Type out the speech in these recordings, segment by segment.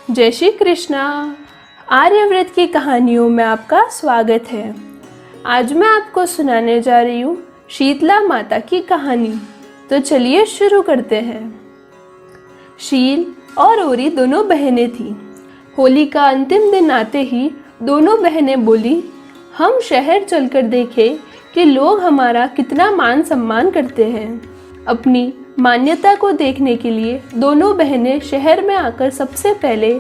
जय श्री कृष्णा। आर्यव्रत की कहानियों में आपका स्वागत है। आज मैं आपको सुनाने जा रही हूँ शीतला माता की कहानी। तो चलिए शुरू करते हैं। शील और ओरी दोनों बहनें थीं। होली का अंतिम दिन आते ही दोनों बहनें बोली, हम शहर चलकर देखें कि लोग हमारा कितना मान सम्मान करते हैं। अपनी मान्यता को देखने के लिए दोनों बहनें शहर में आकर सबसे पहले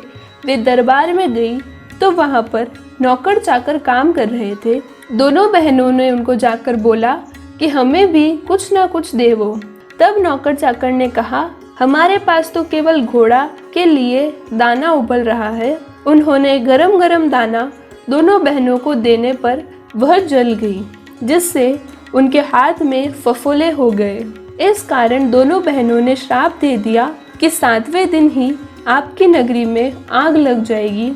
वे दरबार में गई तो वहाँ पर नौकर चाकर काम कर रहे थे। दोनों बहनों ने उनको जाकर बोला कि हमें भी कुछ ना कुछ देवो। तब नौकर चाकर ने कहा, हमारे पास तो केवल घोड़ा के लिए दाना उबल रहा है। उन्होंने गरम गरम दाना दोनों बहनों को देने पर वह जल गई, जिससे उनके हाथ में फफोले हो गए। इस कारण दोनों बहनों ने श्राप दे दिया कि 7वें दिन ही आपकी नगरी में आग लग जाएगी।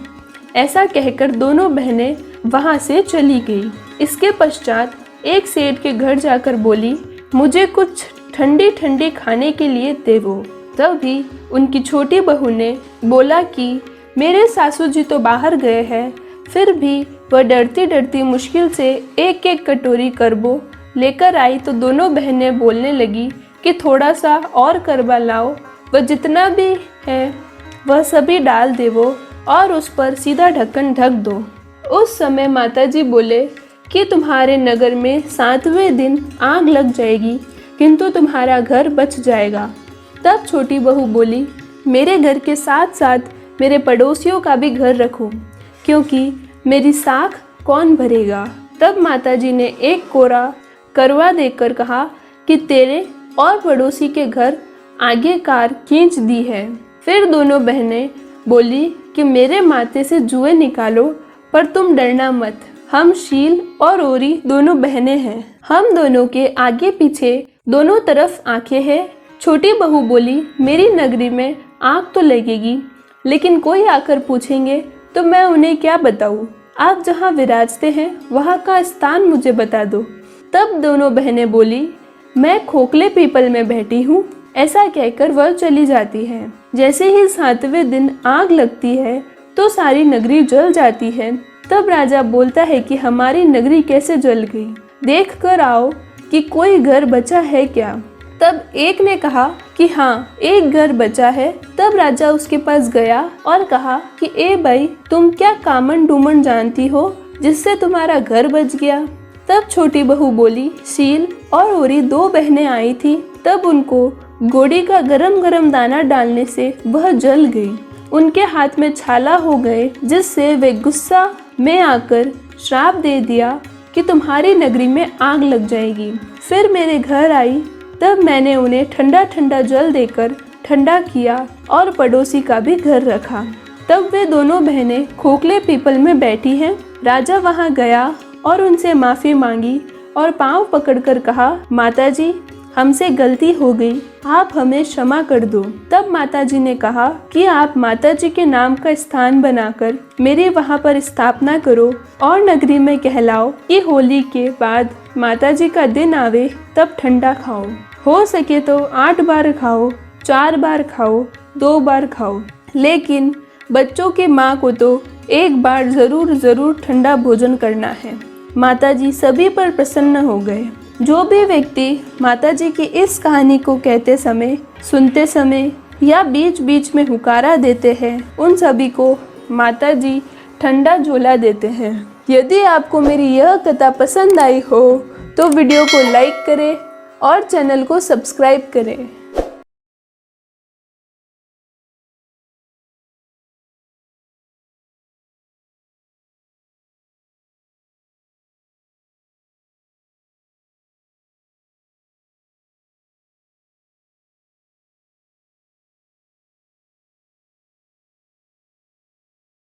ऐसा कहकर दोनों बहनें वहां से चली गई। इसके पश्चात एक सेठ के घर जाकर बोली, मुझे कुछ ठंडी ठंडी खाने के लिए देवो। तभी उनकी छोटी बहू ने बोला कि मेरे सासू जी तो बाहर गए हैं। फिर भी वह डरती डरती मुश्किल से एक एक कटोरी करबो लेकर आई तो दोनों बहनें बोलने लगी कि थोड़ा सा और करबा लाओ, वह जितना भी है वह सभी डाल देवो और उस पर सीधा ढक्कन ढक दो। उस समय माताजी बोले कि तुम्हारे नगर में 7वें दिन आग लग जाएगी, किंतु तुम्हारा घर बच जाएगा। तब छोटी बहू बोली, मेरे घर के साथ साथ मेरे पड़ोसियों का भी घर रखो, क्योंकि मेरी साख कौन भरेगा। तब माताजी ने एक कोरा करवा देकर कहा कि तेरे और पड़ोसी के घर आगे कार खींच दी है। फिर दोनों बहनें बोली कि मेरे माथे से जुए निकालो, पर तुम डरना मत। हम शील और ओरी दोनों बहनें हैं। हम दोनों के आगे पीछे दोनों तरफ आंखें हैं। छोटी बहू बोली, मेरी नगरी में आग तो लगेगी, लेकिन कोई आकर पूछेंगे तो मैं उन्हें क्या बताऊं। आप जहाँ विराजते हैं वहाँ का स्थान मुझे बता दो। तब दोनों बहनें बोली, मैं खोखले पीपल में बैठी हूँ। ऐसा कहकर वह चली जाती है। जैसे ही 7वें दिन आग लगती है तो सारी नगरी जल जाती है। तब राजा बोलता है कि हमारी नगरी कैसे जल गई, देख कर आओ कि कोई घर बचा है क्या। तब एक ने कहा कि हाँ, एक घर बचा है। तब राजा उसके पास गया और कहा कि ए भाई, तुम क्या कामन डूमन जानती हो जिससे तुम्हारा घर बच गया। तब छोटी बहू बोली, शील और ओरी 2 बहनें आई थी। तब उनको घोड़ी का गरम गरम दाना डालने से वह जल गई। उनके हाथ में छाला हो गए, जिससे वे गुस्सा में आकर श्राप दे दिया कि तुम्हारी नगरी में आग लग जाएगी। फिर मेरे घर आई, तब मैंने उन्हें ठंडा ठंडा जल देकर ठंडा किया और पड़ोसी का भी घर रखा। तब वे दोनों बहनें खोखले पीपल में बैठी हैं। राजा वहां गया और उनसे माफ़ी मांगी और पांव पकड़कर कहा, माताजी, हमसे गलती हो गई, आप हमें क्षमा कर दो। तब माताजी ने कहा कि आप माताजी के नाम का स्थान बनाकर मेरी वहाँ पर स्थापना करो और नगरी में कहलाओ कि होली के बाद माताजी का दिन आवे तब ठंडा खाओ। हो सके तो 8 बार खाओ, 4 बार खाओ, 2 बार खाओ, लेकिन बच्चों के माँ को तो एक बार जरूर ठंडा भोजन करना है। माताजी सभी पर प्रसन्न हो गए। जो भी व्यक्ति माताजी की इस कहानी को कहते समय, सुनते समय या बीच बीच में हुकारा देते हैं, उन सभी को माताजी ठंडा झोला देते हैं। यदि आपको मेरी यह कथा पसंद आई हो तो वीडियो को लाइक करें और चैनल को सब्सक्राइब करें।